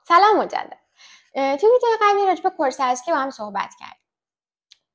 سلام مجدد. توی ویدیو قبلی راجع به کورس اصلی با هم صحبت کردیم.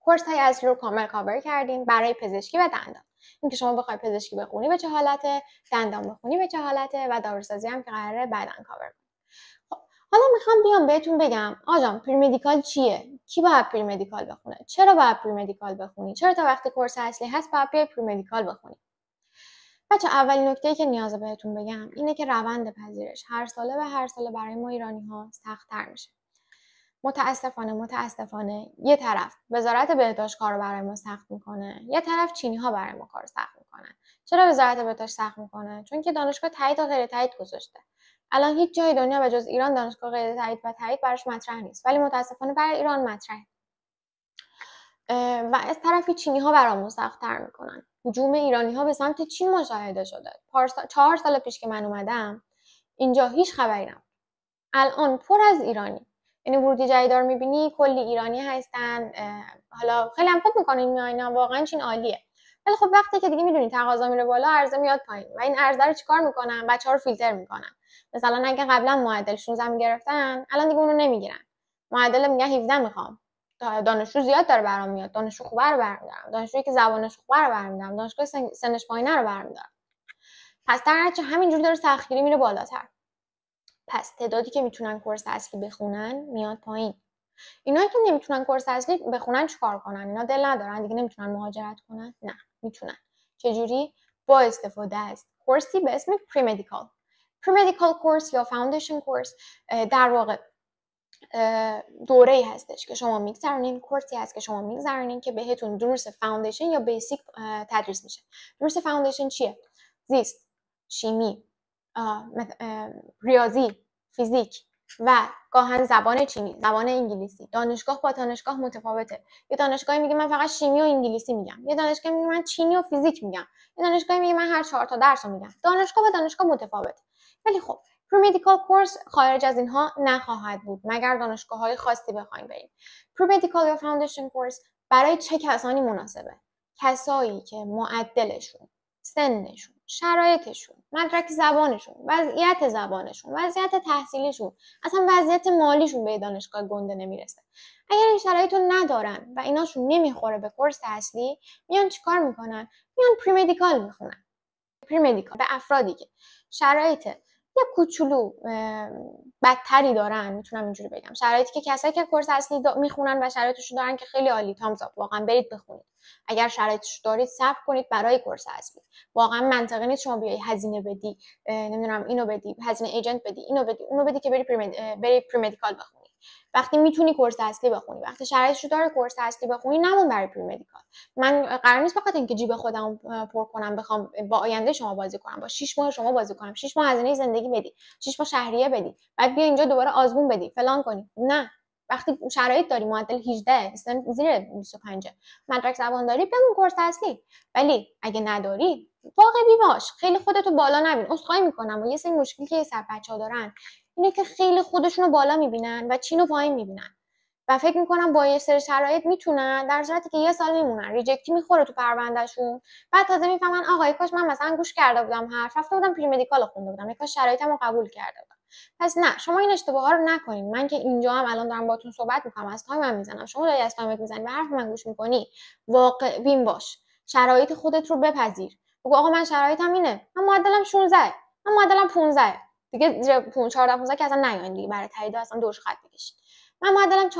کورس های اصلی رو کامل کاور کردیم برای پزشکی و دندان. اینکه شما بخوای پزشکی بخونی به چه حالته، دندان بخونی به چه حالته و داروسازی هم که قراره بعداً کاور کنیم. خب حالا میخوام بیام بهتون بگم آقا پریمدیکال چیه؟ کی باید پریمدیکال بخونه؟ چرا باید پریمدیکال بخونی؟ چرا تا وقتی کورس اصلی هست باید بیای پریمدیکال بخونی؟ بچه اولین نکته‌ای که نیازه بهتون بگم اینه که روند پذیرش هر ساله برای ما ایرانی‌ها سخت‌تر میشه. متاسفانه یه طرف وزارت بهداشت کارو برای ما سخت میکنه، یه طرف چینی‌ها برای ما کارو سخت میکنن. چرا وزارت بهداشت سخت میکنه؟ چون که دانشگاه تایید و غیر تایید گذاشته. الان هیچ جای دنیا به جز ایران دانشگاه غیر تایید و تایید براش مطرح نیست، ولی متاسفانه برای ایران مطرحه. و از طرفی چینی‌ها برامون سخت‌تر میکنن. هجوم ایرانی‌ها به سمت چین مشاهده شده. 4 سال پیش که من اومدم اینجا هیچ خبری نبود. الان پر از ایرانی، یعنی ورودی جدیدا رو می‌بینی کلی ایرانی هستن. حالا خیلی هم خوب می‌کنین میاینا، واقعا چین عالیه. ولی خب وقتی که دیگه می‌دونی تقاضا میره بالا عرضه میاد پایین و این عرضه رو چیکار می‌کنن؟ بچه‌ها رو فیلتر می‌کنن. مثلا اگه قبلا معدل 16 می‌گرفتن الان دیگه اونو نمی‌گیرن. معدل میگن 17 می‌خوام. دانشجو زیاد داره برام میاد، دانشجو خوبه رو برمی‌دارم، دانشجویی که زبانش خوبه رو برمی‌دارم، دانشگاه سنش پایینه رو برمی‌دارم. پس در نتیجه همینجوری داره سختگیری میره بالاتر. پس تعدادی که میتونن کورس اصلی بخونن میاد پایین. اینایی که نمیتونن کورس اصلی بخونن چیکار کنن؟ اینا دل ندارن دیگه نمیتونن مهاجرت کنن؟ نه، میتونن. چجوری؟ با استفاده از کورسی به اسم پریمدیکال کورس یا فاوندیشن کورس. در واقع دوره‌ای هستش که شما میگذرونین، کورسی هست که شما میگذرونین که بهتون دروس فاوندیشن یا بیسیک تدریس میشه. دروس فاوندیشن چیه؟ زیست، شیمی، ریاضی، فیزیک و گاهن زبان چینی، زبان انگلیسی. دانشگاه با دانشگاه متفاوته. یه دانشگاهی میگه من فقط شیمی و انگلیسی میگم، یه دانشگاهی میگه من چینی و فیزیک میگم، یه دانشگاهی میگه من هر 4 تا درس رو میگم. دانشگاه با دانشگاه متفاوته. ولی خب پریمدیکال کورس خارج از اینها نخواهد بود مگر دانشگاه‌های خاصی بخوایم بریم. پریمدیکال یا فاوندیشن کورس برای چه کسانی مناسبه؟ کسایی که معدلشون، سنشون، شرایطشون، مدرک زبانشون، وضعیت زبانشون، وضعیت تحصیلیشون، اصلا وضعیت مالیشون به دانشگاه گنده نمیرسه. اگر این شرایطو ندارن و ایناشون نمیخوره به کورس اصلی، میان چیکار میکنن؟ میان پریمدیکال میخونن. پریمدیکال به افرادی که شرایط یه کوچولو بدتری دارن، میتونم اینجوری بگم، شرایطی که کسایی که کورس اصلی میخونن و شرایطشو دارن که خیلی عالی، تامز آپ، واقعا برید بخونید. اگر شرایطشو دارید صبر کنید برای کورس اصلی. واقعا منطقی نیست شما بیای هزینه بدی، نمیدونم اینو بدی، هزینه ایجنت بدی، اینو بدی، اونو بدی که بری پریمدیکال بخونی. وقتی میتونی کورس اصلی بخونی، وقتی شرایطشو داره کورس اصلی بخونی، نمون برای پریمدیکال. من قرار نیست بخاطر اینکه جیب خودم پر کنم بخوام با آینده شما بازی کنم، با 6 ماه شما بازی کنم، 6 ماه هزینه زندگی بدی، 6 ماه شهریه بدی، بعد بیا اینجا دوباره آزمون بدی، فلان کنی. نه، وقتی شرایط داری، معدل 18 زیر 25، مدرک زبان داری، بمون کورس اصلی. ولی اگه نداری، واقعی باش، خیلی خودتو بالا نبین. عذرخواهی میکنم و یه سری مشکلی که سر بچه‌ها دارن اینه که خیلی خودشونو بالا میبینن و چینو پایین میبینن و فکر میکنم با یه سری شرایط میتونن، در صورتی که یه سال میمونن، ریجکتی میخوره تو پروندهشون، بعد تازه میفهمن آقا کاش من مثلا گوش کرده بودم، حرف رفته بودم پریمدیکال خونده بودم، کاش شرایطمو قبول کرده بودم. پس نه، شما این اشتباها رو نکنین. من که اینجا هم الان دارم باهاتون صحبت میکنم، از تایمم میزنم، شما داری از تایمت میزنی و حرف من گوش میکنی، واقع بین باش، شرایط خودت رو بپذیر. بگو آقا من شرایطم اینه، من معدلم 16، من معدلم 15، دیگه 14 15 که اصلا نیاین دیگه، برای تایید اصلا دوش خط بکشید. من معدلم 14،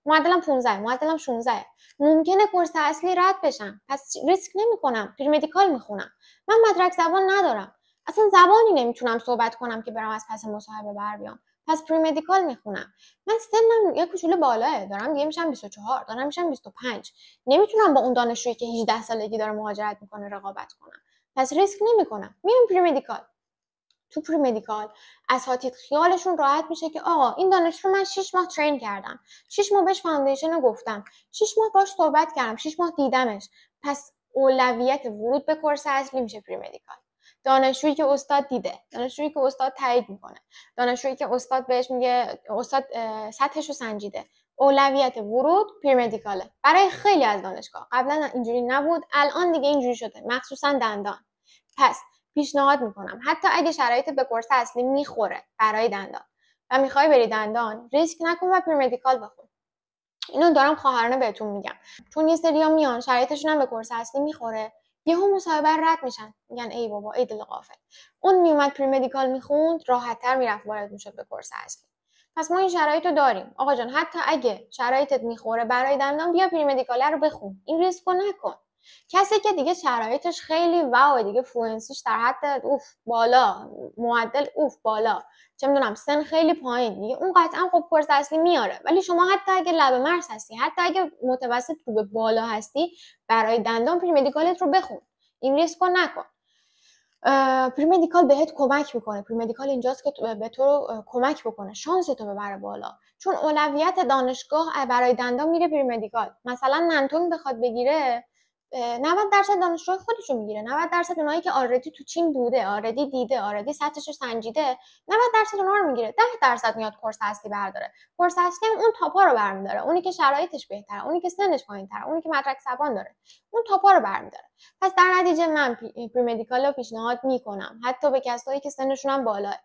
معدلم 15، معدلم 16. ممکنه کورس اصلی رد بشم، پس ریسک نمی‌کنم، پریمدیکال میخونم. من مدرک زبان ندارم، اصلا زبانی نمیتونم صحبت کنم که برام از پس مصاحبه بر بیام، پس پریمدیکال میخونم. من سنم یه کوچولو بالاه، دارم دیگه میشم 24، دارم میشم 25. نمیتونم با اون دانشجویی که 18 سالگی داره مهاجرت میکنه رقابت کنم، پس ریسک نمی‌کنم، میام پریمدیکال. تو پریمدیکال اساتید خیالشون راحت میشه که آقا این دانشجو من 6 ماه ترین کردم، 6 ماه بهش فاندیشن رو گفتم، 6 ماه باش صحبت کردم، 6 ماه دیدمش، پس اولویت ورود به کورس اصلی میشه پریمدیکال. دانشجویی که استاد دیده، دانشجویی که استاد تایید میکنه، دانشجویی که استاد بهش میگه، استاد سطحش رو سنجیده، اولویت ورود پریمدیکاله. برای خیلی از دانشگاه قبلا اینجوری نبود، الان دیگه اینجوری شده، مخصوصا دندان. پس پیشنهاد میکنم حتی اگه شرایط به کورس اصلی میخوره برای دندان، و میخوای بری دندان، ریسک نکن و پریمدیکال بخون. اینو دارم خواهرانه بهتون میگم، چون یه سریا میان شرایطشون هم به کورس اصلی میخوره، یهو مصاحبه رد میشن، میگن ای بابا ای دل غافل، اون میومد پریمدیکال میخوند راحت‌تر میرفت وارد میشد به کورس اصلی. پس ما این شرایط رو داریم. آقا جان حتی اگه شرایطت میخوره برای دندان، بیا پریمدیکال رو بخون، این ریسکو نکن. کسی که دیگه شرایطش خیلی واو، دیگه فلوئنسیش در حد اوف بالا، معدل اوف بالا، چه میدونم سن خیلی پایین، دیگه اون قطعا خب کورس اصلی میاره. ولی شما حتی اگه لب مرز هستی، حتی اگه متوسط رو به بالا هستی، برای دندان پریمدیکالت رو بخون، این ریسکو نکن. پریمدیکال بهت کمک میکنه. پریمدیکال اینجاست که به تو کمک بکنه شانس تو ببره بالا، چون اولویت دانشگاه برای دندان میره پریمدیکال. مثلا نانتون بخواد بگیره 90% دانشجوی خودشو میگیره، 90% اونایی که آردی تو چین بوده، آردی دیده، آردی سطحشو سنجیده، 90% اونها رو میگیره. 10% میاد کورس اصلی برداره. کورس اصلی هم اون تاپا رو برمیداره، اونی که شرایطش بهتره، اونی که سنش پایین‌تره، اونی که مدرک زبان داره، اون تاپا رو برمیداره. پس در نتیجه من پریمدیکال رو پیشنهاد میکنم، حتی به کسایی که سنشون هم بالاه.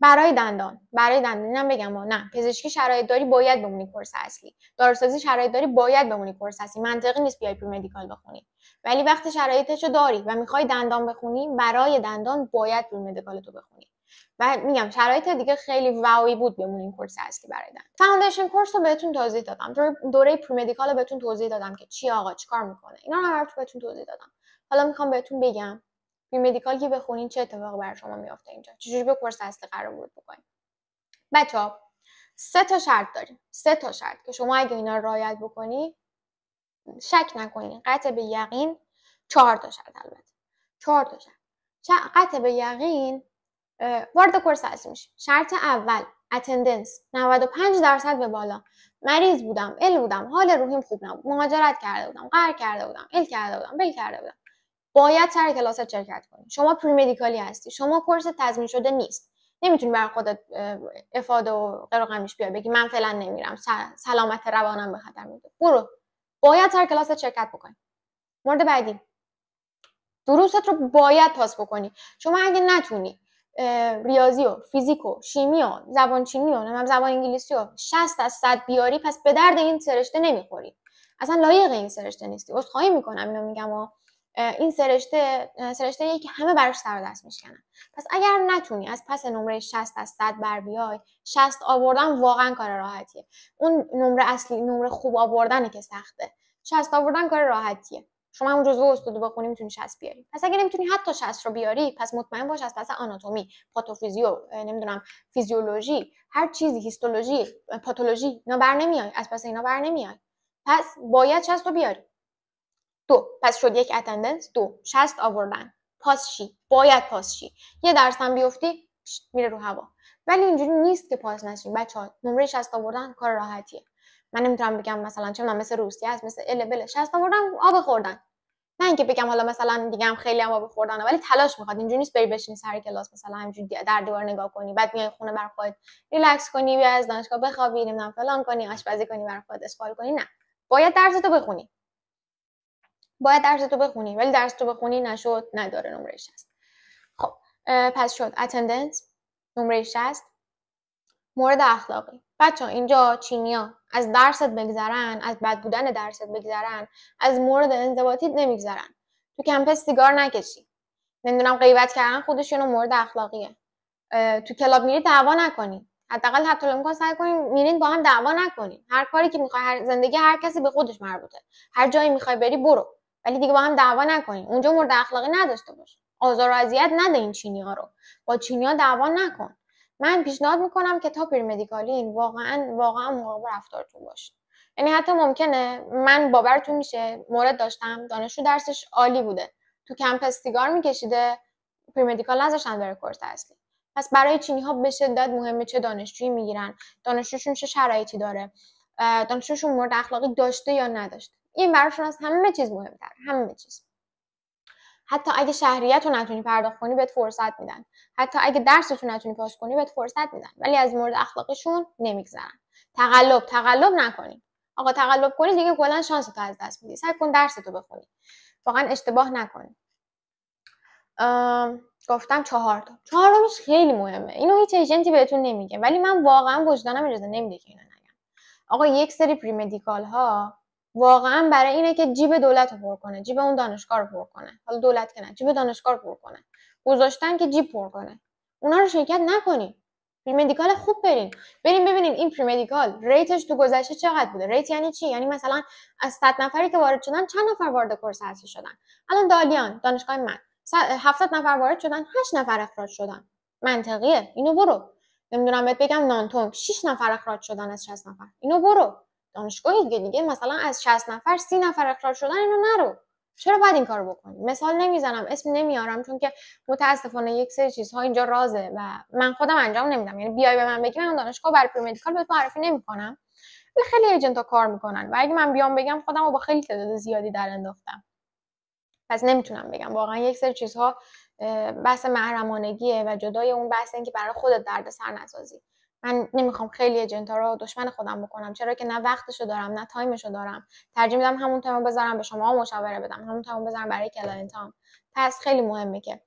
برای دندان اینم بگم نه، پزشکی شرایط داری باید بمونی کورس اصلی، داروسازی شرایط داری باید بمونی کورس اصلی، منطقی نیست بیای پریمدیکال بخونی. ولی وقتی شرایطشو داری و میخوای دندان بخونی، برای دندان باید پریمدیکال تو بخونی. و میگم شرایط دیگه خیلی واوی بود بمونین کورس اصلی برای دندان. فاندیشن کورس رو بهتون توضیح دادم، دوره پریمدیکال رو بهتون توضیح دادم که چی آقا چیکار میکنه، اینا رو همه بهتون توضیح دادم. حالا میخوام بهتون بگم پریمدیکال که بخونین چه اتفاقی برای شما میافته اینجا، چجوری به کورس اصلی قرار ورود بکنین. بچه‌ها 3 تا شرط داریم، 3 تا شرط که شما اگه اینا رو رعایت بکنی شک نکنین قطع به یقین 4 تا شرط، البته 4 تا شرط قطع به یقین وارد کورس اصلی میشی. شرط اول اتندنس 95% به بالا. مریض بودم، ال بودم، حال روحیم خوب نبود، مهاجرت کرده بودم، قهر کرده بودم، ال کرده بودم، بل کرده بودم، باید سر کلاست شرکت کنی. شما پریمدیکالی هستی، شما کورس تضمین شده نیست، نمیتونی برای خودت افاده و قر و قمیش بیای بگی من فعلا نمیرم، سلامت روانم به خطر میفته. برو، باید سر کلاست شرکت بکنی. مورد بعدی، دروست رو باید پاس بکنی. شما اگه نتونی ریاضی و فیزیک و شیمی و زبان چینی و زبان انگلیسی و 60 از 100 بیاری، پس به درد این سرشته نمیخوری، اصلا لایق این سرشته نیستی. عذرخواهی میکنم اینو میگم این سرشته که همه براش سر دست میشکنن. پس اگر نتونی از پس نمره 60 از 100 بر بیای، 60 آوردن واقعا کار راحتیه. اون نمره اصلی، نمره خوب آوردنه که سخته. 60 آوردن کار راحتیه. شما همون جزوه استودی بخونی میتونی 60 بیاری. پس اگه نمیتونی حتی 60 رو بیاری، پس مطمئن باش از پس آناتومی، پاتوفیزیو، نمیدونم فیزیولوژی، هر چیزی، هیستولوژی، پاتولوژی، اینا بر نمیای، از پس اینا بر نمیای. پس باید 60 رو بیاری. 2 پس شد 1 اتندنس، 2 60 آوردن، پاس شی، باید پاس شی. یه درس هم بیفتی میره رو هوا. ولی اینجوری نیست که پاس نشی بچه‌ها. نمره 60 آوردن کار راحتیه. من نمیتونم بگم مثلا چه مثل روسیه است، مثل ال 60 آوردن آب خوردن. نه اینکه بگم حالا مثلا دیگه هم خیلی هم آب خوردن، ولی تلاش میخواد. اینجوری نیست بری بشینی سر کلاس مثلا همینجوری در دیوار نگاه کنی، بعد میای خونه برای خودت ریلکس کنی، بیا از دانشگاه بخوابی، نمیدونم فلان کنی، آشپزی کنی، برای خودت اشغال کنی. نه، باید درستو بخونی. ولی درستو بخونی نشد، نداره نمره 60. خب پس شد اتندنس، نمره 60. مورد اخلاقی بچه‌ها، اینجا چینیا از درست بگذرن، از بد بودن درست بگذرن، از مورد انضباطی نمیگذرن. تو کمپس سیگار نکشی، نمیدونم غیبت کردن خودشونو مورد اخلاقیه. تو کلاب میری دعوا نکنی، حداقل حتی الامکان سعی کنین میرین با هم دعوا نکنین. هر کاری که میخوای، زندگی هر کسی به خودش مربوطه، هر جایی میخوای بری برو، ولی دیگه با هم دعوا نکنین. اونجا مورد اخلاقی نداشته باش، آزار و اذیت نده این چینی‌ها رو، با چینی‌ها دعوا نکن. من پیشنهاد میکنم که تا پریمدیکالین واقعا مراقب رفتارتون باشین. یعنی حتی ممکنه، من باورتون میشه مورد داشتم دانشجو درسش عالی بوده، تو کمپس سیگار میکشیده، پریمدیکال نذاشتن بره کورس اصلی. پس برای چینی‌ها به شدت مهمه چه دانشجویی میگیرن، دانشجوشون چه شرایطی داره، دانشجوشون مورد اخلاقی داشته یا نداشته. این براشون از همه چیز مهم‌تره، همه چیز. حتی اگه شهریت رو نتونی پرداخت کنی بهت فرصت میدن، حتی اگه درستو نتونی پاس کنی بهت فرصت میدن، ولی از مورد اخلاقشون نمیگذرن. تقلب نکنی. آقا تقلب کنی دیگه کلا شانستو از دست میدی. سعی کن درستو بخونی، واقعا اشتباه نکنی. گفتم 4 تا. چهارمیش خیلی مهمه. اینو هیچ ایجنتی بهتون نمیگه، ولی من واقعا وجدانم اجازه نمیده که اینو نگم. آقا یک سری پری مدیکال ها واقعا برای اینه که جیب دولت رو پر کنه، جیب اون دانشگاه رو پر کنه. حالا دولت که نه، جیب دانشگاه رو پر کنه. گذاشتن که جیب پر کنه. اونا رو شرکت نکنین. پری مدیکال خوب برین ببینین این پری مدیکال ریتش تو گذشته چقدر بوده. ریت یعنی چی؟ یعنی مثلا از 100 نفری که وارد شدن چند نفر وارد کورس اصلی شدن. الان دالیان دانشگاه من 70 نفر وارد شدن، 8 نفر اخراج شدن. منطقیه. اینو برو. نمیدونم بهت بگم نانتونگ 6 نفر اخراج شدن از 60 نفر. اینو برو. دانشگاهی دیگه مثلا از 60 نفر 30 نفر اخراج شدن، اینو نرو. چرا باید این کارو بکنی؟ مثال نمیزنم، اسم نمیارم، چون که متاسفانه یک سری چیزها اینجا رازه و من خودم انجام نمیدم. یعنی بیای به من بگی من دانشگاه برای پری مدیکال بهت معرفی نمیکنم، ولی خیلی ایجنتا کار میکنن و اگه من بیام بگم خودم رو با خیلی تعداد زیادی در انداختم. پس نمیتونم بگم. واقعا یک سری چیزها بحث محرمانگیه و جدای اون بحث این که برای خودت دردسر نسازی. من نمیخوام خیلی ایجنتا رو دشمن خودم بکنم، چرا که نه وقتشو دارم نه تایمشو دارم. ترجیح میدم همون تایمو بذارم به شما مشاوره بدم، همون تایمو بذارم برای کلاینتام. پس خیلی مهمه که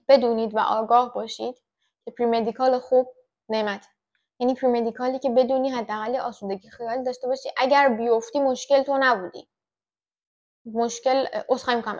بدونید و آگاه باشید که پری مدیکال خوب نعمت. یعنی پری مدیکالی که بدونی حداقل آسودگی خیال داشته باشی، اگر بیفتی مشکل تو نبودی.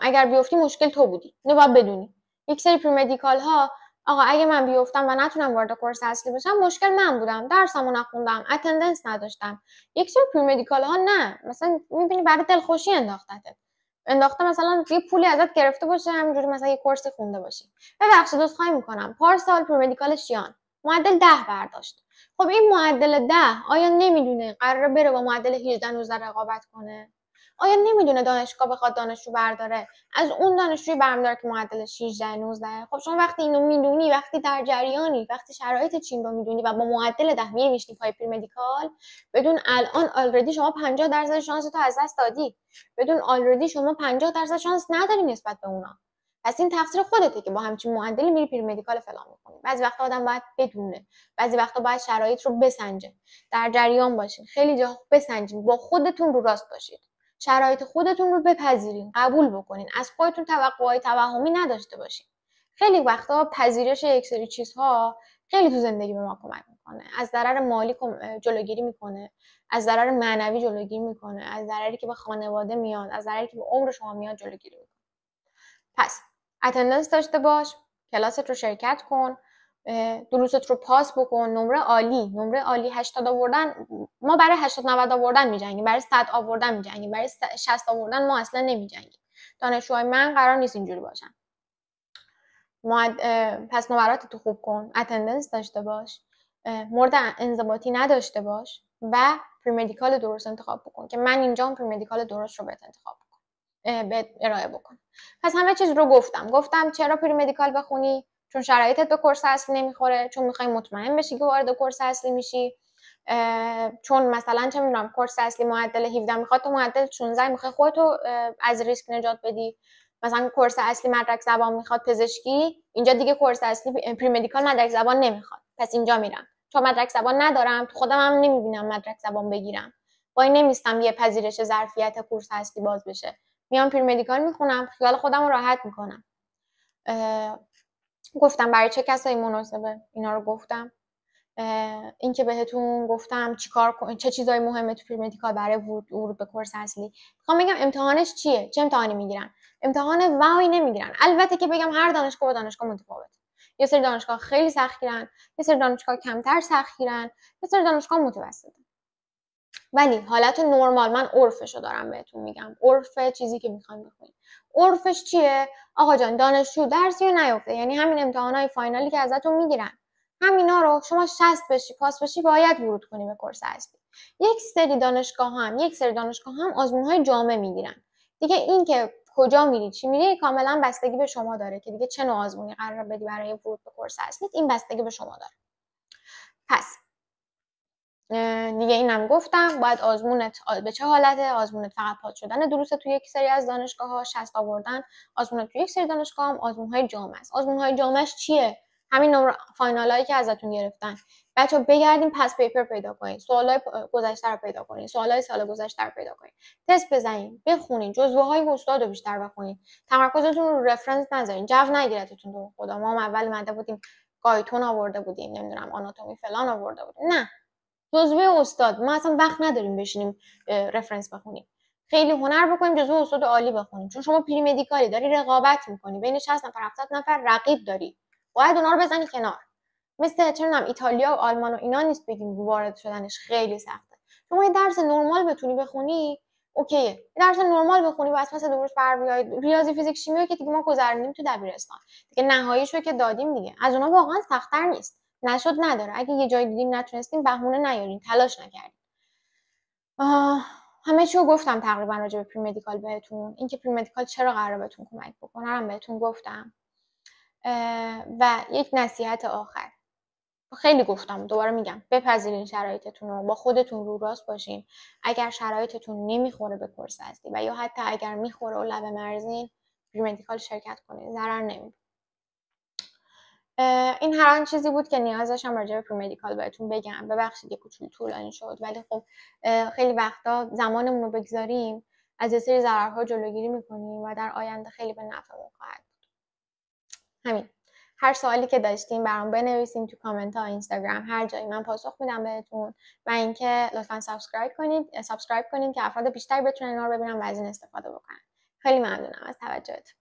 اگر بیفتی مشکل تو بودی. اینو باید بدونی. یک سری پری مدیکال ها آقا اگه من بیفتم و نتونم وارد کورس اصلی بشم، مشکل من بودم. درسمو نخوندم، اتندنس نداشتم. یک سری پری مدیکال ها نه، مثلا میبینی برای دلخوشی انداخته مثلا یه پولی ازت گرفته باشه، همینجوری مثلا یه کورسی خونده باشی. ببخشید عذرخواهی میکنم، پارسال پری مدیکال شیان معدل 10 برداشت. خب این معدل 10 آیا نمیدونه قراره بره با معدل 18 19 رقابت کنه؟ آیا نمیدونه دانشگاه بخواد دانشجو برداره از اون دانشجوی برمی‌داره که معدلش 18 19؟ خب شما وقتی اینو میدونی، وقتی در جریانی، وقتی شرایط چین رو میدونی و با معدل 10 میشینی پای پری مدیکال، بدون الان آلردی شما 50% شانس تو از دست دادی. بدون آلردی شما 50% شانس نداری نسبت به اونا. پس این تقصیر خودته که با همچین معدلی میری پری مدیکال فلان می‌کنی. بعضی وقتا آدم باید بدونه، بعضی وقتا باید شرایط رو بسنجه، در جریان باشین، خیلی جا بسنجین، با خودتون رو راست باشید. شرایط خودتون رو بپذیرین، قبول بکنین، از خودتون توقعات توهمی نداشته باشین. خیلی وقتا پذیرش یک سری چیزها خیلی تو زندگی به ما کمک میکنه. از ضرر مالی جلوگیری میکنه، از ضرر معنوی جلوگیری میکنه، از ضرری که به خانواده میاد، از ضرری که به عمر شما میاد جلوگیری میکنه. پس اتندنس داشته باش، کلاست رو شرکت کن، دروست رو پاس بکن، نمره عالی 80 آوردن. ما برای 80 90 آوردن میجنگیم، برای 100 آوردن میجنگیم، برای 60 آوردن ما اصلا نمیجنگیم. دانشجوهای من قرار نیست اینجوری باشن. پس نمرات تو خوب کن، اتندنس داشته باش، مورد انضباطی نداشته باش و پری مدیکال درست انتخاب بکن که من اینجا پری مدیکال درست رو بهت انتخاب بکن، بهت ارائه بکن. پس همه چیز رو گفتم چرا پری مدیکال بخونی؟ چون شرایطت به کورس اصلی نمیخوره، چون میخوای مطمئن بشی که وارد کورس اصلی میشی، چون مثلا چه میدونم کورس اصلی معدل 17 میخواد، تو معدل 16 میخوای خودتو از ریسک نجات بدی. مثلا کورس اصلی مدرک زبان میخواد پزشکی، اینجا دیگه کورس اصلی پری مدیکال مدرک زبان نمیخواد، پس اینجا میرم. چون مدرک زبان ندارم، تو خودم هم نمیبینم مدرک زبان بگیرم، وای نمیستم یه پذیرش ظرفیت کورس اصلی باز بشه، میام پری مدیکال میخونم، خیال خودم رو راحت میکنم. گفتم برای چه کسایی مناسبه، اینا رو گفتم. این که بهتون گفتم چیکار کن، چه چیزایی مهمه تو پری مدیکال برای ورود به کورس اصلی. میخوام بگم امتحانش چیه، چه امتحانی میگیرن. امتحان واوی نمیگیرن. البته که بگم هر دانشگاه با دانشگاه متفاوته. یه سری دانشگاه خیلی سخت گیرن، یه سری دانشگاه کمتر سخت گیرن، یه سری دانشگاه متوسطه. ولی حالت نرمال، من عرفشو دارم بهتون میگم، عرف چیزی که میخوام بخونید. عرفش چیه؟ آقا جان دانشجو درسی نیافته، یعنی همین امتحانای فاینالی که ازتون میگیرن، همینا رو شما 60 بشی پاس بشی باید ورود کنی به کورس اصلی. یک سری دانشگاه هم آزمون‌های جامع میگیرن. دیگه این که کجا میری چی میری کاملا بستگی به شما داره که دیگه چه نوع آزمونی قرار بدی برای ورود به کورس اصلی، این بستگی به شما داره. پس دیگه اینم گفتم، باید آزمونت به چه حالته. آزمونت فقط پاس شدن دروس تو یک سری از دانشگاه‌ها 60 آوردن، آزمونت تو یک سری دانشگاه هم آزمون‌های جامع است. آزمون‌های جامعش چیه؟ همین نمره فاینالایی که ازتون گرفتن. بچه‌ها بگردین پس پیپر پیدا کنین، سوالای گذشته رو پیدا کنین، سوالای سال گذشته رو پیدا کنین، تست بزنین، بخونین، جزوه‌های استاد رو بیشتر بخونین، تمرکزتون رو رفرنس نذارین، جو نگیرتتون تو خدا. ما هم اول ماده بودیم گایتون آورده بودیم، نمیدونم آناتومی فلان آورده بودیم. نه، جزوه استاد. ما اصلا وقت نداریم بشینیم رفرنس بخونیم. خیلی هنر بکنیم جزوه استاد عالی بخونیم، چون شما پری مدیکالی داری رقابت میکنی، بین 60 نفر 70 نفر رقیب داری، باید اونا رو بزنی کنار. مثل چه ایتالیا و آلمان و اینا نیست بگیم وارد شدنش خیلی سخته. شما یه درس نرمال بتونی بخونی اوکیه، یه درس نرمال بخونی بس پس دروس بر بیای، ریاضی فیزیک شیمی که دیگه ما گذروندیم تو دبیرستان دیگه، نهاییشو که دادیم دیگه، از اونها واقعا سخت‌تر نیست. نشد نداره، اگه یه جای دیدین نتونستین بهونه نیارین، تلاش نکردین. همه چیو گفتم تقریبا راجع به پری مدیکال بهتون. اینکه پری مدیکال چرا قراره بهتون کمک بکنه هم بهتون گفتم. و یک نصیحت آخر، خیلی گفتم دوباره میگم، بپذیرین شرایطتون رو، با خودتون رو راست باشین. اگر شرایطتون نمیخوره به کورس هستی و یا حتی اگر میخوره و لب مرزین، پری مدیکال شرکت کنین، ضرر نمیکنه. این هر آن چیزی بود که نیاز داشتم راجع به پری مدیکال بهتون بگم. ببخشید یه کوچولو طولانی شد، ولی خب خیلی وقتا زمانمون رو بگذاریم از یه سری ضررها جلوگیری میکنیم و در آینده خیلی به نفعمون خواهد بود. همین. هر سوالی که داشتین برام بنویسین تو کامنت ها، اینستاگرام، هر جایی، من پاسخ میدم بهتون. و اینکه لطفاً سابسکرایب کنید که افراد بیشتری بتونن اینا رو ببینن و از این استفاده بکنن. خیلی ممنونم از توجهتون.